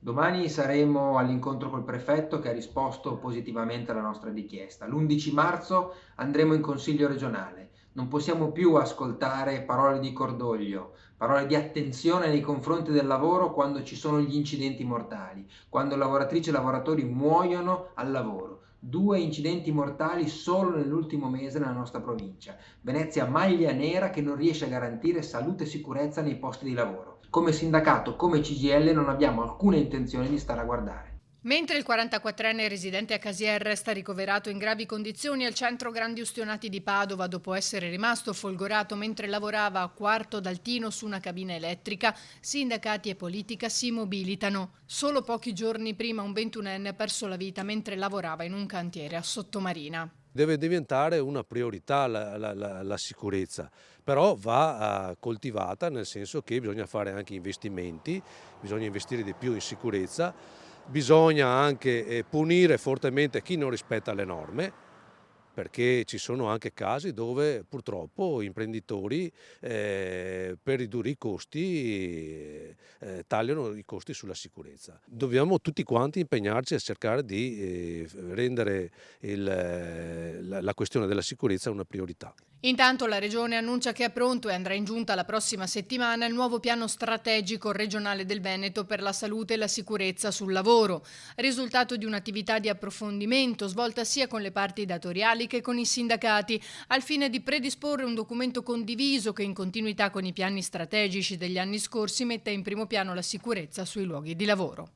Domani saremo all'incontro col prefetto che ha risposto positivamente alla nostra richiesta. L'11 marzo andremo in consiglio regionale. Non possiamo più ascoltare parole di cordoglio, parole di attenzione nei confronti del lavoro quando ci sono gli incidenti mortali, quando lavoratrici e lavoratori muoiono al lavoro. 2 incidenti mortali solo nell'ultimo mese nella nostra provincia. Venezia maglia nera che non riesce a garantire salute e sicurezza nei posti di lavoro. Come sindacato, come CGIL non abbiamo alcuna intenzione di stare a guardare. Mentre il 44enne residente a Casier resta ricoverato in gravi condizioni al centro Grandi Ustionati di Padova dopo essere rimasto folgorato mentre lavorava a Quarto d'Altino su una cabina elettrica, sindacati e politica si mobilitano. Solo pochi giorni prima un 21enne ha perso la vita mentre lavorava in un cantiere a Sottomarina. Deve diventare una priorità la sicurezza, però va coltivata, nel senso che bisogna fare anche investimenti, bisogna investire di più in sicurezza, bisogna anche punire fortemente chi non rispetta le norme, perché ci sono anche casi dove purtroppo imprenditori per ridurre i costi tagliano i costi sulla sicurezza. Dobbiamo tutti quanti impegnarci a cercare di rendere la questione della sicurezza una priorità. Intanto la Regione annuncia che è pronto e andrà in giunta la prossima settimana il nuovo piano strategico regionale del Veneto per la salute e la sicurezza sul lavoro, risultato di un'attività di approfondimento svolta sia con le parti datoriali che con i sindacati, al fine di predisporre un documento condiviso che in continuità con i piani strategici degli anni scorsi metta in primo piano la sicurezza sui luoghi di lavoro.